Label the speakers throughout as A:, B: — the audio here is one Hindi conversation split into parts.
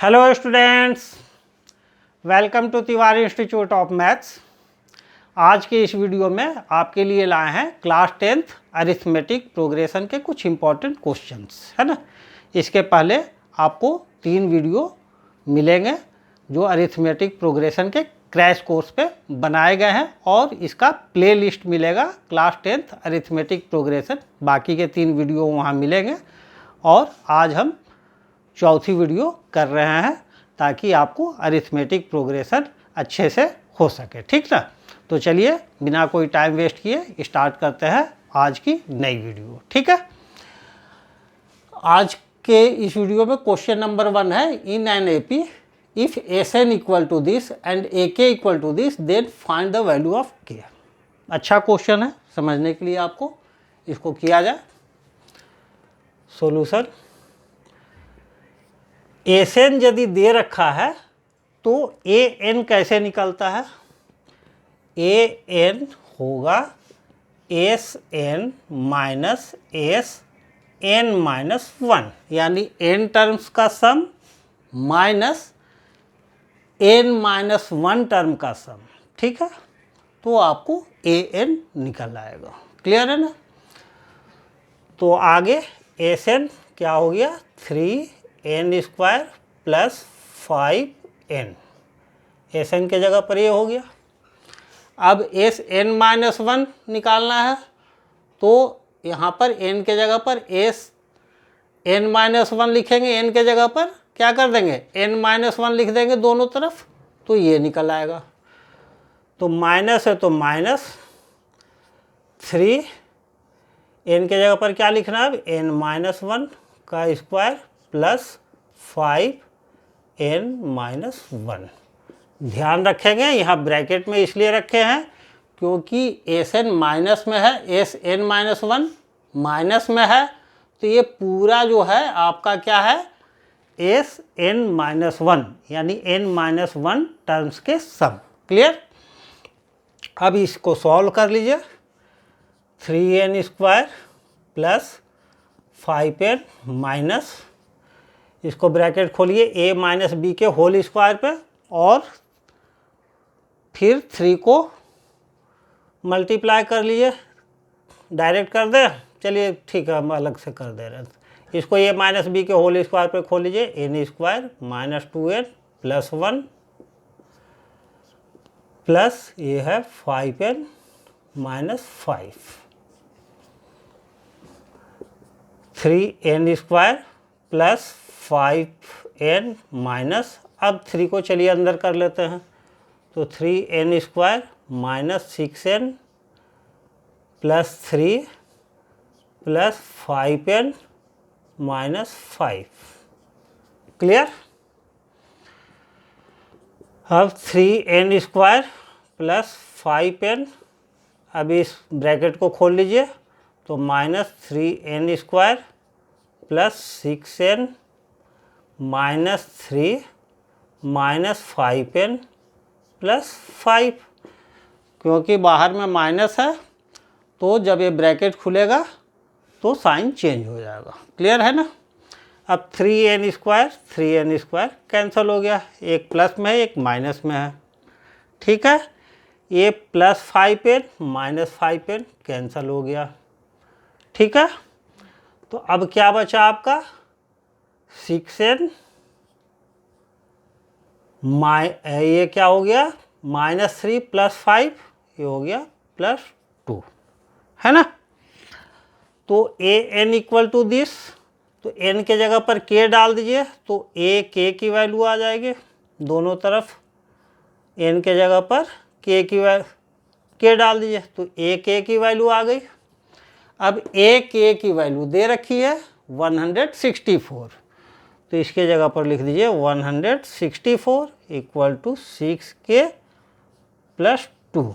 A: Hello students, welcome to Tiwari institute of maths. आज के इस वीडियो में आपके लिए लाए हैं क्लास 10th अरिथमेटिक प्रोग्रेशन के कुछ इम्पॉर्टेंट क्वेश्चंस, है ना। इसके पहले आपको 3 वीडियो मिलेंगे जो अरिथमेटिक प्रोग्रेशन के क्रैश कोर्स पे बनाए गए हैं और इसका प्लेलिस्ट मिलेगा क्लास 10th अरिथमेटिक प्रोग्रेशन। बाकी के 3 वीडियो वहाँ मिलेंगे और आज हम चौथी वीडियो कर रहे हैं ताकि आपको अरिथमेटिक प्रोग्रेशन अच्छे से हो सके, ठीक ना। तो चलिए बिना कोई टाइम वेस्ट किए स्टार्ट करते हैं आज की नई वीडियो, ठीक है। आज के इस वीडियो में क्वेश्चन नंबर 1 है, in an AP if S n equal to this and a k equal to this then find the value of k. अच्छा क्वेश्चन है, समझने के लिए आपको इसको किया जाए। सॉल्यूशन, एस एन यदि दे रखा है तो ए एन कैसे निकलता है। ए एन होगा S N minus S N minus 1, यानी एन टर्म्स का sum minus N minus 1 term का सम, ठीक है। तो आपको ए एन निकल आएगा, क्लियर है ना। तो आगे एस एन क्या हो गया, 3n square plus 5n, S N के जगह पर ये हो गया। अब एस एन माइनस 1 निकालना है तो यहाँ पर n के जगह पर एस एन माइनस 1 लिखेंगे, n के जगह पर क्या कर देंगे n माइनस 1 लिख देंगे दोनों तरफ, तो ये निकल आएगा। तो माइनस है तो माइनस 3, n के जगह पर क्या लिखना है अब n माइनस 1 का स्क्वायर प्लस 5n माइनस 1। ध्यान रखेंगे यहाँ ब्रैकेट में इसलिए रखे हैं क्योंकि एस एन माइनस में है, एस एन माइनस 1 माइनस में है, तो ये पूरा जो है आपका क्या है एस एन माइनस 1, यानी n माइनस 1 टर्म्स के सम, क्लियर। अब इसको सॉल्व कर लीजिए, 3n square plus 5n minus, इसको ब्रैकेट खोलिए a माइनस बी के होल स्क्वायर पे और फिर 3 को मल्टीप्लाई कर लीजिए, डायरेक्ट कर दे, चलिए ठीक है हम अलग से कर दे रहे हैं। इसको a माइनस बी के होल स्क्वायर पे खोल लीजिए, n square minus 2n plus 1 plus ये है 5n minus 5, 3n square plus 5n minus, अब 3 को चलिए अंदर कर लेते हैं, तो 3n square minus 6n plus 3 plus 5n minus 5, clear. अब 3n स्क्वायर प्लस 5n, अब इस ब्रैकेट को खोल लीजिए, तो minus 3n square plus 6n minus 3 minus 5n plus 5, क्योंकि बाहर में माइनस है तो जब ये ब्रैकेट खुलेगा तो साइन चेंज हो जाएगा, क्लियर है ना। अब 3n स्क्वायर कैंसिल हो गया, एक प्लस में है एक माइनस में है, ठीक है। ये plus 5n minus 5n cancel हो गया, ठीक है। तो अब क्या बचा आपका 6n, ये क्या हो गया माइनस 3 प्लस 5, ये हो गया प्लस 2, है ना। तो A N equal to this, तो n के जगह पर k डाल दीजिए तो a k की वैल्यू आ जाएगी, दोनों तरफ n के जगह पर k डाल दीजिए तो a k की वैल्यू आ गई। अब a k की वैल्यू दे रखी है 164, तो इसके जगह पर लिख दीजिए 164 इक्वल टू 6k प्लस 2।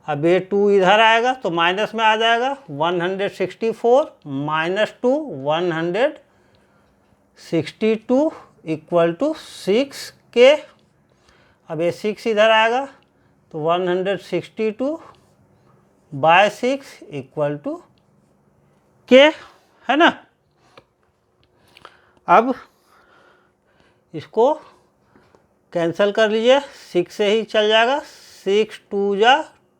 A: अब ये 2 इधर आएगा तो माइनस में आ जाएगा, 164 माइनस 2 162 इक्वल टू 6k। अब ये 6 इधर आएगा तो 162 बाय 6 इक्वल टू k, है ना। अब इसको कैंसिल कर लीजिए, 6 से ही चल जाएगा, 6 2 जा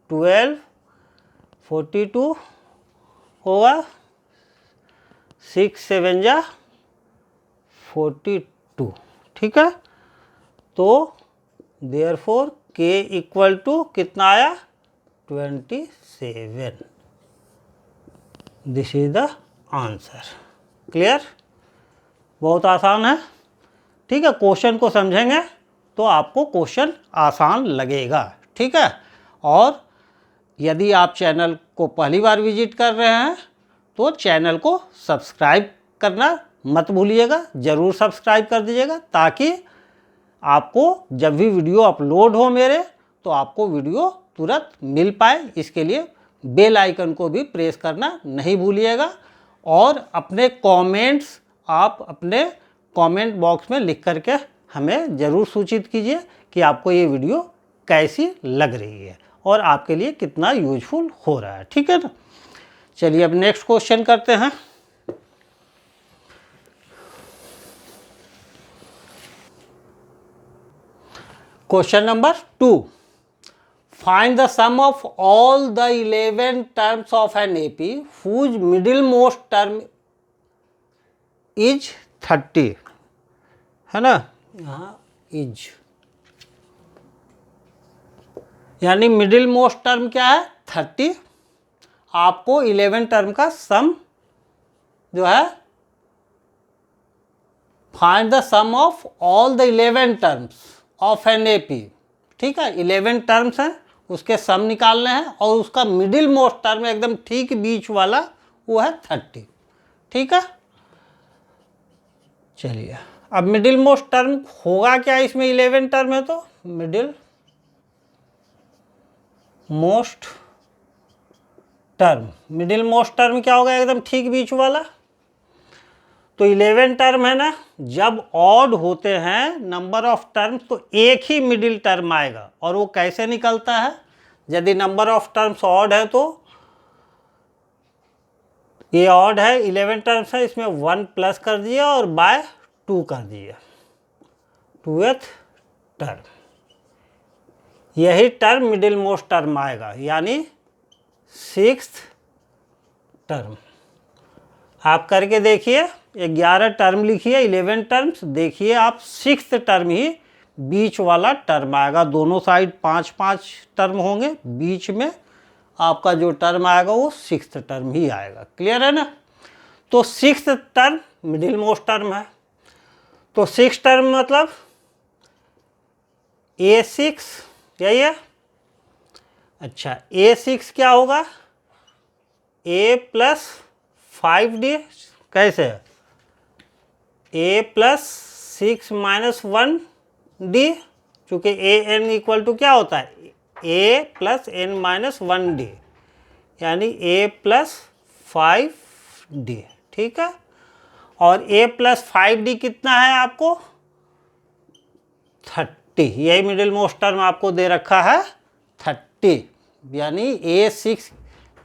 A: 12, 42 होगा, 6 7 जा 42, ठीक है। तो देयरफॉर k इक्वल टू कितना आया, 27। This is the answer. Clear, बहुत आसान है, ठीक है। क्वेश्चन को समझेंगे तो आपको क्वेश्चन आसान लगेगा, ठीक है। और यदि आप चैनल को पहली बार विजिट कर रहे हैं तो चैनल को सब्सक्राइब करना मत भूलिएगा, ज़रूर सब्सक्राइब कर दीजिएगा, ताकि आपको जब भी वीडियो अपलोड हो मेरे तो आपको वीडियो तुरंत मिल पाए। इसके लिए बेल आइकन को भी प्रेस करना नहीं भूलिएगा। और अपने कमेंट्स आप अपने कमेंट बॉक्स में लिख करके हमें ज़रूर सूचित कीजिए कि आपको ये वीडियो कैसी लग रही है और आपके लिए कितना यूजफुल हो रहा है, ठीक है ना। चलिए अब नेक्स्ट क्वेश्चन करते हैं। Question number 2, find the sum of all the 11 terms of an AP whose middle most term is 30, है ना, यहाँ इज, यानी मिडिल मोस्ट टर्म क्या है, 30। आपको 11 टर्म का सम जो है, find the sum of all the 11 terms of an AP, ठीक है। 11 टर्म्स हैं, उसके सम निकालने हैं और उसका मिडिल मोस्ट टर्म एकदम ठीक बीच वाला वो है 30, ठीक है। चलिए अब मिडिल मोस्ट टर्म होगा क्या, इसमें 11 टर्म है तो मिडिल मोस्ट टर्म क्या होगा, एकदम ठीक बीच वाला। तो 11 टर्म है ना, जब ऑड होते हैं नंबर ऑफ टर्म तो एक ही मिडिल टर्म आएगा। और वो कैसे निकलता है, यदि नंबर ऑफ टर्म्स ऑड है तो ये ऑड है, 11 टर्म्स है, इसमें 1 प्लस कर दिए और बाय 2 कर दिए, 2th टर्म, यही टर्म मिडिल मोस्ट टर्म आएगा, यानी 6th टर्म। आप करके देखिए, 11 टर्म लिखिए, 11 टर्म्स, देखिए आप 6th टर्म ही बीच वाला टर्म आएगा। दोनों साइड 5-5 टर्म होंगे, बीच में आपका जो टर्म आएगा वो 6th टर्म ही आएगा। क्लियर है ना। तो 6th term middle most term है। तो 6 टर्म मतलब A6, यही है। अच्छा, A6 क्या होगा, A प्लस 5D, कैसे, A प्लस 6 माइनस 1D, चूँकि AN इक्वल टू क्या होता है, A plus N minus 1D, यानी A प्लस 5D, ठीक है। और A प्लस 5D कितना है आपको, 30, यही मिडिल मोस्ट टर्म आपको दे रखा है 30, यानी A6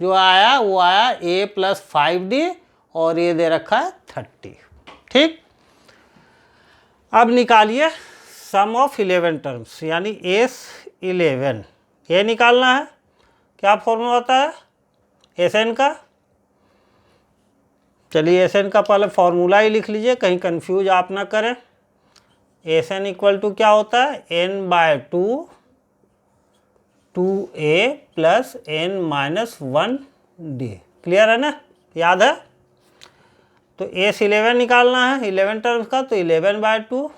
A: जो आया वो आया A प्लस 5D और ये दे रखा है 30, ठीक। अब निकालिए सम ऑफ 11 टर्म्स, यानी S11, ये निकालना है। क्या फॉर्मूला होता है Sn का, चलिए Sn का पहले फॉर्मूला ही लिख लीजिए, कहीं कंफ्यूज आप ना करें। Sn इक्वल टू क्या होता है, n/2 2a plus n minus 1d। Clear है ना, याद है। तो S11 निकालना है 11 टर्म्स का, तो 11/2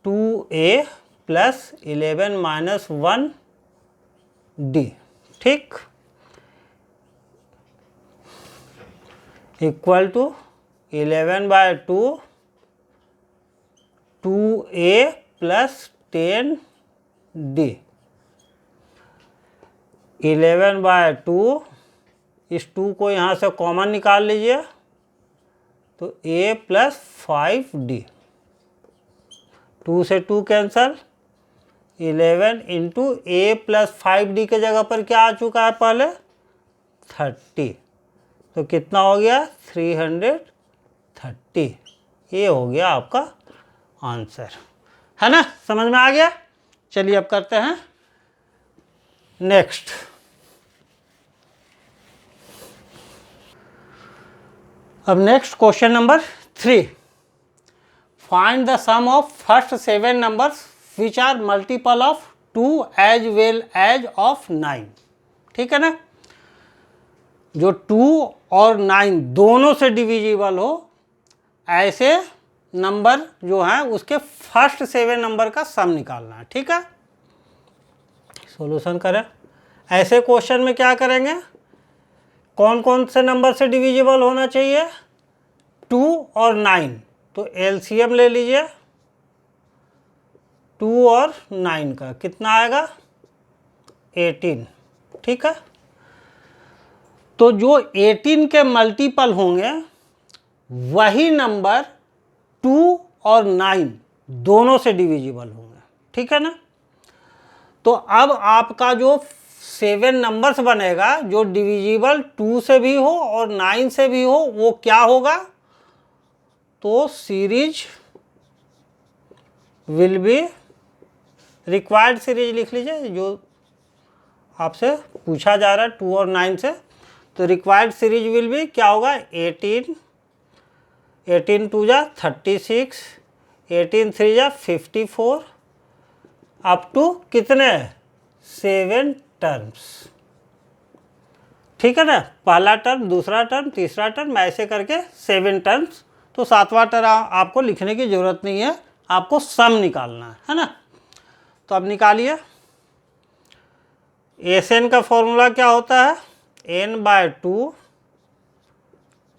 A: 2a प्लस 11 माइनस 1d, ठीक, equal to 11/2 2a plus 10d। 11/2, इस 2 को यहाँ से कॉमन निकाल लीजिए, तो a प्लस 5d, 2 से 2 cancel, 11 into a plus 5d के जगह पर क्या आ चुका है पहले, 30, तो कितना हो गया 330। ये हो गया आपका आंसर, है ना, समझ में आ गया। चलिए अब करते हैं नेक्स्ट। अब next question number 3, find the sum of first 7 numbers which are multiple of 2 as well as of 9। ठीक है ना, जो 2 और 9 दोनों से डिविजिबल हो ऐसे नंबर जो हैं उसके फर्स्ट 7 नंबर का सम निकालना है। ठीक है, सॉल्यूशन करें। ऐसे क्वेश्चन में क्या करेंगे, कौन कौन से नंबर से डिविजिबल होना चाहिए, 2 और 9, तो एलसीएम ले लीजिए 2 और 9 का, कितना आएगा 18। ठीक है, तो जो 18 के मल्टीपल होंगे वही नंबर 2 और 9 दोनों से डिविजिबल होंगे। ठीक है ना, तो अब आपका जो 7 नंबर्स बनेगा जो डिविजिबल 2 से भी हो और 9 से भी हो, वो क्या होगा, तो series will be, required series लिख लीजिए जो आपसे पूछा जा रहा है 2 और 9 से, तो रिक्वायर्ड सीरीज विल बी क्या होगा, 18 2 जा 36, 18 3 जा 54, अप टू कितने 7 टर्म्स। ठीक है ना, पहला टर्म, दूसरा टर्म, तीसरा टर्म, ऐसे करके 7 टर्म्स। तो 7वां टर्म आपको लिखने की ज़रूरत नहीं है, आपको सम निकालना है ना। तो अब निकालिए, एस एन का फॉर्मूला क्या होता है, n/2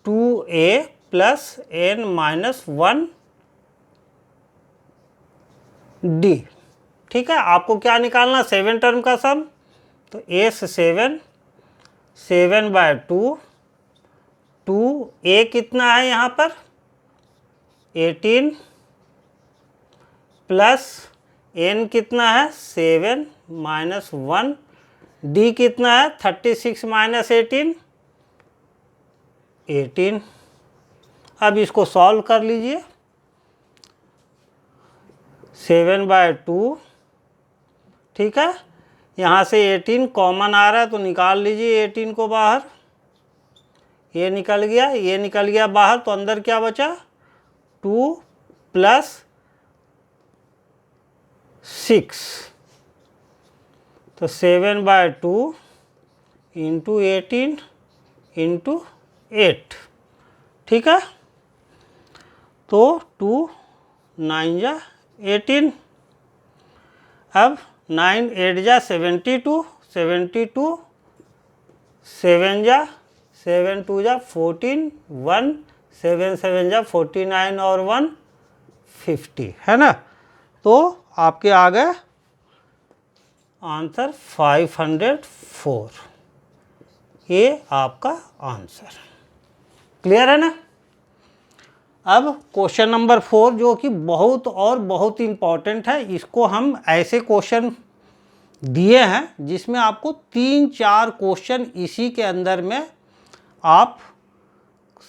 A: 2a plus n-1 d। ठीक है, आपको क्या निकालना, 7 टर्म का सम, तो S7 7/2 2a कितना है यहाँ पर 18 प्लस n कितना है 7 -1 d कितना है 36 - 18। अब इसको सॉल्व कर लीजिए, 7/2, ठीक है, यहाँ से 18 कॉमन आ रहा है तो निकाल लीजिए 18 को बाहर, ये निकल गया, ये निकल गया बाहर, तो अंदर क्या बचा 2 + 6, तो 7/2 × 18 × 8। ठीक है, तो 2 9 जा 18, अब 9 8 जा 72, 72 7 जा 7 2 जा 14, 1 7 7 जा 49 और 1 50, है ना। तो आपके आ गए आंसर 504, ये आपका आंसर। क्लियर है ना। अब क्वेश्चन नंबर 4 जो कि बहुत और बहुत इम्पॉर्टेंट है, इसको हम ऐसे क्वेश्चन दिए हैं जिसमें आपको 3-4 क्वेश्चन इसी के अंदर में आप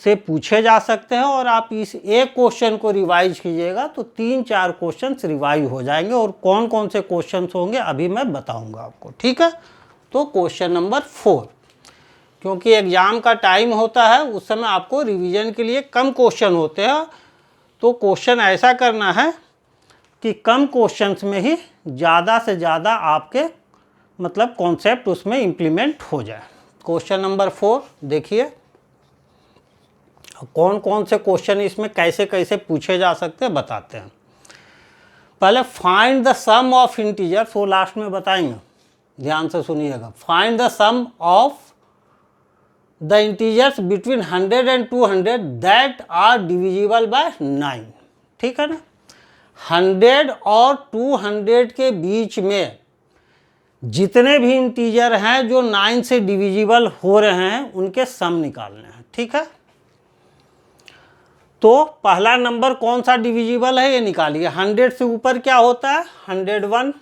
A: से पूछे जा सकते हैं, और आप इस एक क्वेश्चन को रिवाइज कीजिएगा तो 3-4 क्वेश्चन रिवाइज हो जाएंगे, और कौन कौन से क्वेश्चन होंगे अभी मैं बताऊंगा आपको। ठीक है, तो क्वेश्चन नंबर 4, क्योंकि एग्ज़ाम का टाइम होता है उस समय आपको रिवीजन के लिए कम क्वेश्चन होते हैं, तो क्वेश्चन ऐसा करना है कि कम क्वेश्चंस में ही ज़्यादा से ज़्यादा आपके मतलब कॉन्सेप्ट उसमें इम्प्लीमेंट हो जाए। क्वेश्चन नंबर 4 देखिए, कौन कौन से क्वेश्चन इसमें कैसे कैसे पूछे जा सकते हैं बताते हैं। पहले find the sum of integers, वो लास्ट में बताएंगे, ध्यान से सुनिएगा। Find the sum of the integers between 100 and 200 that are divisible by 9। ठीक है ना, 100 और 200 के बीच में जितने भी इंटीजर हैं जो 9 से डिविजिबल हो रहे हैं उनके सम निकालने हैं। ठीक है, तो पहला नंबर कौन सा डिविजिबल है ये निकालिए। 100 से ऊपर क्या होता है 101,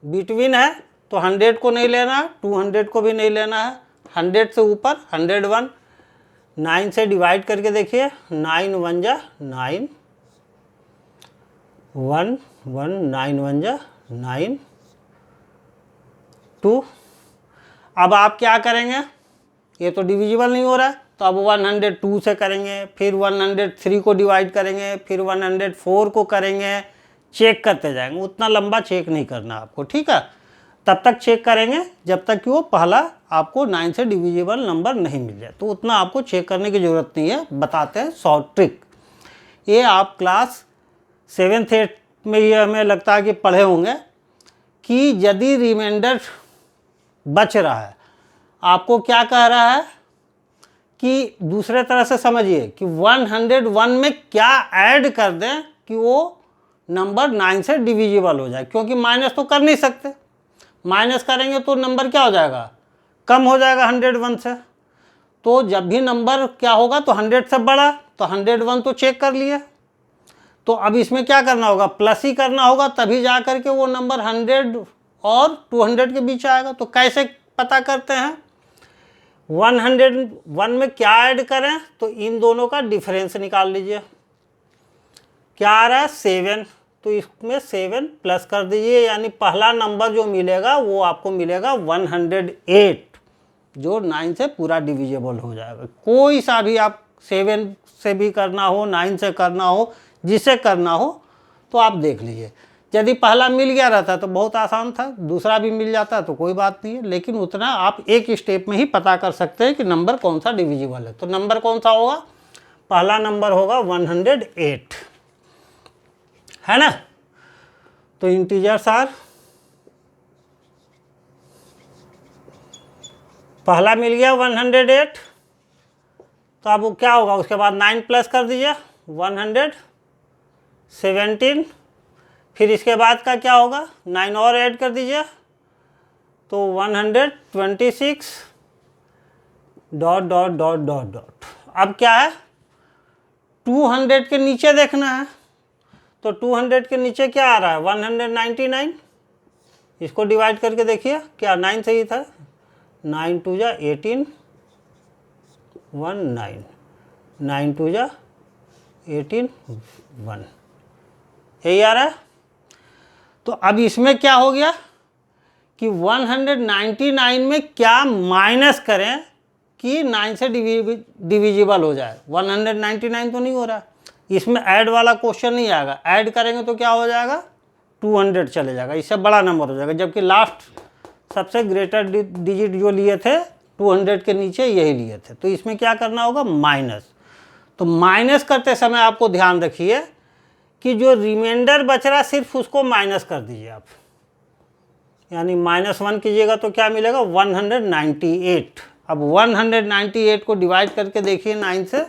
A: बिटवीन है तो 100 को नहीं लेना है, 200 को भी नहीं लेना है। 100 से ऊपर 101, 9 से डिवाइड करके देखिए, 9 1 जा 9, 1 1 9 1 जा 9 2। अब आप क्या करेंगे, ये तो डिविजिबल नहीं हो रहा है, तो अब 102 से करेंगे, फिर 103 को डिवाइड करेंगे, फिर 104 को करेंगे, चेक करते जाएंगे। उतना लंबा चेक नहीं करना आपको, ठीक है। तब तक चेक करेंगे जब तक कि वो पहला आपको 9 से डिविजिबल नंबर नहीं मिल जाए, तो उतना आपको चेक करने की ज़रूरत नहीं है। बताते हैं शॉर्ट ट्रिक। ये आप क्लास 7th 8th में ये हमें लगता है कि पढ़े होंगे कि यदि रिमाइंडर बच रहा है, आपको क्या कह रहा है कि दूसरे तरह से समझिए कि 101 में क्या ऐड कर दें कि वो नंबर 9 से डिविजिबल हो जाए, क्योंकि माइनस तो कर नहीं सकते। माइनस करेंगे तो नंबर क्या हो जाएगा, कम हो जाएगा 101 से। तो जब भी नंबर क्या होगा तो 100 से बड़ा, तो 101 तो चेक कर लिए। तो अब इसमें क्या करना होगा, प्लस ही करना होगा, तभी जा कर के वो नंबर 100 और 200 के बीच आएगा। तो कैसे पता करते हैं, 101 में क्या ऐड करें, तो इन दोनों का डिफरेंस निकाल लीजिए। क्या आ रहा है 7, तो इसमें 7 प्लस कर दीजिए, यानी पहला नंबर जो मिलेगा वो आपको मिलेगा 108, जो 9 से पूरा डिविजिबल हो जाएगा। कोई सा भी आप 7 से भी करना हो, 9 से करना हो, जिसे करना हो तो आप देख लीजिए। यदि पहला मिल गया रहता तो बहुत आसान था, दूसरा भी मिल जाता तो कोई बात नहीं है, लेकिन उतना आप एक स्टेप में ही पता कर सकते हैं कि नंबर कौन सा डिविजिबल है। तो नंबर कौन सा होगा, पहला नंबर होगा 108, है ना। तो इंटीजर्स आर, पहला मिल गया 108, तो अब क्या होगा, उसके बाद 9 प्लस कर दीजिए 117, फिर इसके बाद का क्या होगा, 9 और ऐड कर दीजिए तो 126 dot dot dot dot dot. अब क्या है, 200 के नीचे देखना है, तो 200 के नीचे क्या आ रहा है 199। इसको डिवाइड करके देखिए, क्या 9 सही था, 9 2 जा 18 1 9, 9 2 जा 18 1, यही आ रहा है। तो अब इसमें क्या हो गया कि 199 में क्या माइनस करें कि 9 से डिविजिबल हो जाए। 199 तो नहीं हो रहा, इसमें ऐड वाला क्वेश्चन नहीं आएगा। ऐड करेंगे तो क्या हो जाएगा, 200 चले जाएगा, इससे बड़ा नंबर हो जाएगा। जबकि लास्ट सबसे ग्रेटर डिजिट जो लिए थे 200 के नीचे यही लिए थे। तो इसमें क्या करना होगा, माइनस। तो माइनस करते समय आपको ध्यान रखिए कि जो रिमाइंडर बच रहा सिर्फ उसको माइनस कर दीजिए आप, यानी -1 कीजिएगा तो क्या मिलेगा 198। अब 198 को डिवाइड करके देखिए 9 से,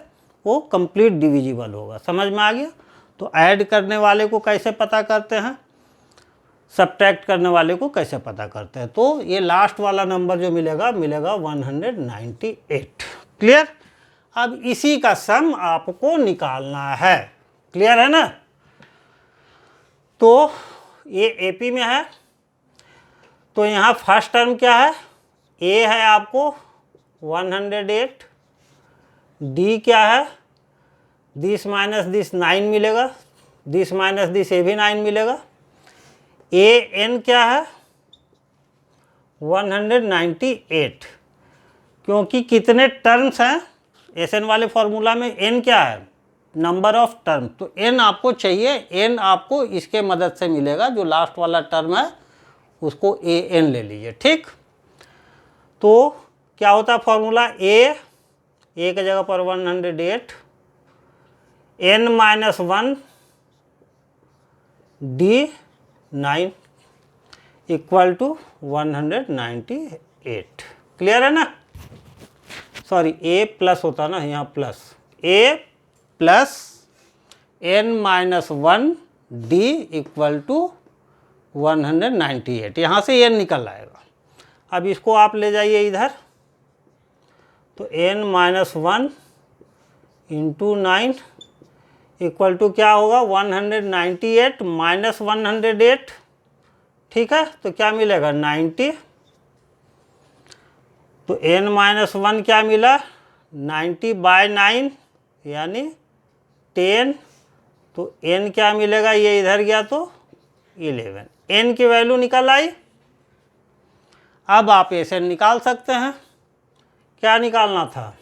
A: वो कंप्लीट डिविजिबल होगा। समझ में आ गया। तो ऐड करने वाले को कैसे पता करते हैं, सब्ट्रैक्ट करने वाले को कैसे पता करते हैं। तो ये लास्ट वाला नंबर जो मिलेगा 198। क्लियर। अब इसी का सम आपको निकालना है, क्लियर है ना। तो ये एपी में है, तो यहाँ फर्स्ट टर्म क्या है, ए है आपको 108, डी क्या है, दिस माइनस दिस 9 मिलेगा, दिस माइनस दिस ये भी 9 मिलेगा। ए एन क्या है 198, क्योंकि कितने टर्म्स हैं एस एन वाले फॉर्मूला में, एन क्या है नंबर ऑफ टर्म, तो एन आपको चाहिए। एन आपको इसके मदद से मिलेगा, जो लास्ट वाला टर्म है उसको ए एन ले लीजिए, ठीक। तो क्या होता है फॉर्मूला, ए की जगह पर 108, n minus 1 D 9 equal to 198। Clear है ना। सॉरी ए प्लस होता ना, यहाँ plus, A plus n minus 1 D equal to 198, यहाँ से n निकल आएगा। अब इसको आप ले जाइए इधर, तो n minus 1 into 9 equal to क्या होगा 198 माइनस 108, ठीक है। तो क्या मिलेगा 90, तो n माइनस 1 क्या मिला 90/9 यानी 10, तो n क्या मिलेगा, ये इधर गया तो 11, n की वैल्यू निकल आई। अब आप Sn निकाल सकते हैं। क्या निकालना था,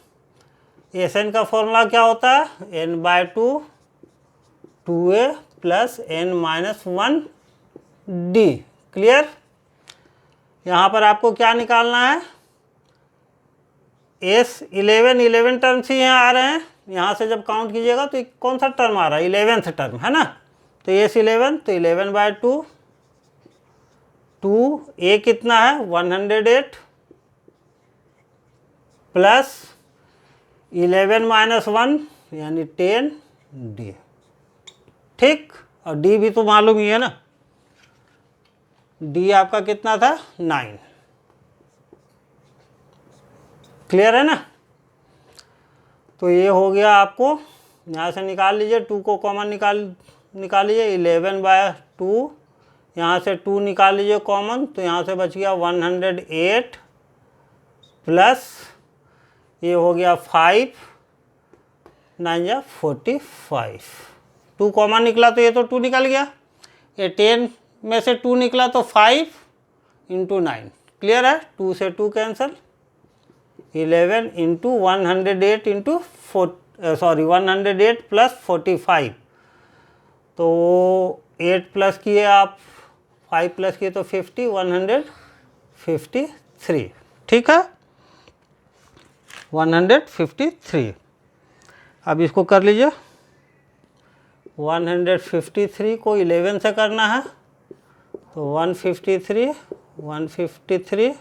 A: Sn का फॉर्मूला क्या होता है, n/2 2a plus n-1d। Clear. यहाँ पर आपको क्या निकालना है, S11 टर्म्स ही यहाँ आ रहे हैं। यहाँ से जब काउंट कीजिएगा तो कौन सा टर्म आ रहा है, 11th टर्म है ना। तो S11 तो 11/2, 2a कितना है 108 प्लस 11 - 1 यानी 10d। ठीक, और d भी तो मालूम ही है ना, d आपका कितना था 9। क्लियर है ना। तो ये हो गया, आपको यहाँ से निकाल लीजिए, 2 को कॉमन निकाल लीजिए, 11/2, यहाँ से 2 निकाल लीजिए कॉमन, तो यहाँ से बच गया 108 प्लस ये हो गया 5 9 जा 45, 2 कॉमन निकला तो ये तो 2 निकल गया, ये 10 में से 2 निकला तो 5 × 9। क्लियर है, 2 से 2 कैंसिल, 11 × 108 × 108 प्लस 45, तो 8 प्लस किए आप, 5 प्लस किए तो 50, 153। ठीक है, 153। अब इसको कर लीजिए, 153 को 11 से करना है, तो 153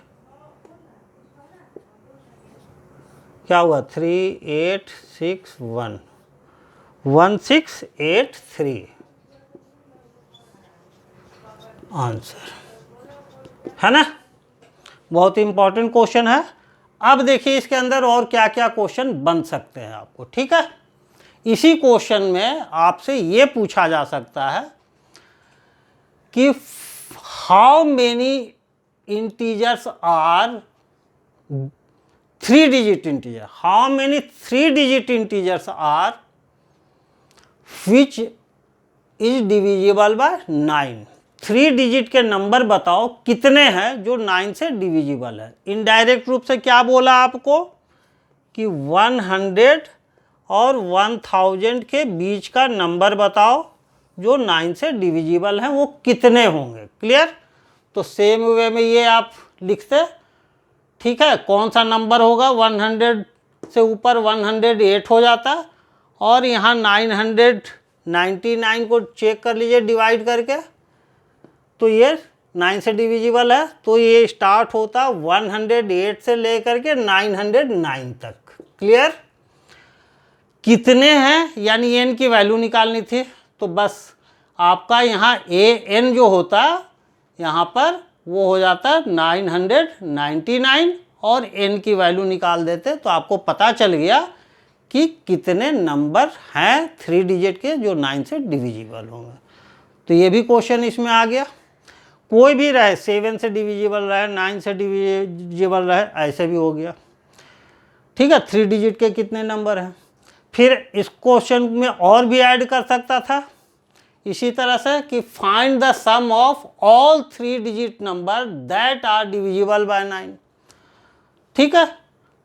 A: क्या हुआ 3861 1683 आंसर है ना। बहुत इंपॉर्टेंट क्वेश्चन है। अब देखिए इसके अंदर और क्या क्या क्वेश्चन बन सकते हैं आपको। ठीक है, इसी क्वेश्चन में आपसे ये पूछा जा सकता है कि how many integers are 3 digit integer, how many 3 digit integers are which is divisible by 9। 3 digit के नंबर बताओ कितने हैं जो 9 से डिविजिबल है। इनडायरेक्ट रूप से क्या बोला आपको कि 100 और 1000 के बीच का नंबर बताओ जो 9 से डिविजिबल है, वो कितने होंगे। क्लियर। तो सेम वे में ये आप लिखते, ठीक है, कौन सा नंबर होगा, 100 से ऊपर 108 हो जाता, और यहाँ 999 को चेक कर लीजिए डिवाइड करके, तो ये 9 से डिविजिबल है, तो ये स्टार्ट होता 108 से लेकर के 909 तक। क्लियर। कितने हैं यानी n की वैल्यू निकालनी थी, तो बस आपका यहाँ an जो होता यहाँ पर वो हो जाता 999 और n की वैल्यू निकाल देते, तो आपको पता चल गया कि कितने नंबर हैं 3 डिजिट के जो 9 से डिविजिबल होंगे। तो ये भी क्वेश्चन इसमें आ गया। कोई भी रहे, 7 से डिविजिबल रहे, 9 से डिविजिबल रहे, ऐसे भी हो गया। ठीक है, 3 डिजिट के कितने नंबर हैं। फिर इस क्वेश्चन में और भी ऐड कर सकता था इसी तरह से कि find the sum of all 3 digit number that are divisible by 9। ठीक है,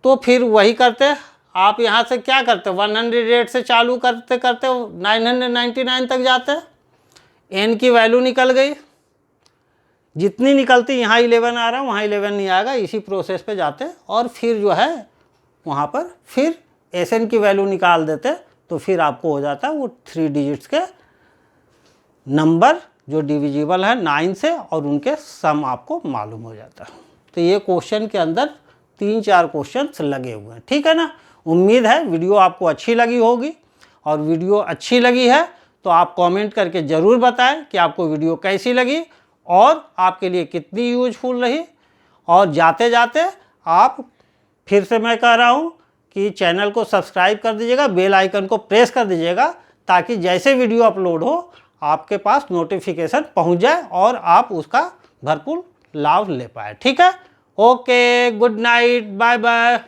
A: तो फिर वही करते, आप यहाँ से क्या करते, 108 से चालू करते करते 999 तक जाते, n की वैल्यू निकल गई, जितनी निकलती यहाँ 11 आ रहा है वहाँ 11 नहीं आएगा, इसी प्रोसेस पे जाते और फिर जो है वहाँ पर फिर Sn की वैल्यू निकाल देते, तो फिर आपको हो जाता है वो 3 डिजिट्स के नंबर जो डिविजिबल है 9 से, और उनके सम आपको मालूम हो जाता है। तो ये क्वेश्चन के अंदर 3-4 क्वेश्चंस लगे हुए हैं। ठीक है ना। उम्मीद है वीडियो आपको अच्छी लगी होगी, और वीडियो अच्छी लगी है तो आप कमेंट करके ज़रूर बताएं कि आपको वीडियो कैसी लगी और आपके लिए कितनी यूजफुल रही। और जाते जाते आप, फिर से मैं कह रहा हूँ कि चैनल को सब्सक्राइब कर दीजिएगा, बेल आइकन को प्रेस कर दीजिएगा, ताकि जैसे वीडियो अपलोड हो आपके पास नोटिफिकेशन पहुंच जाए और आप उसका भरपूर लाभ ले पाए। ठीक है, okay, good night, bye bye.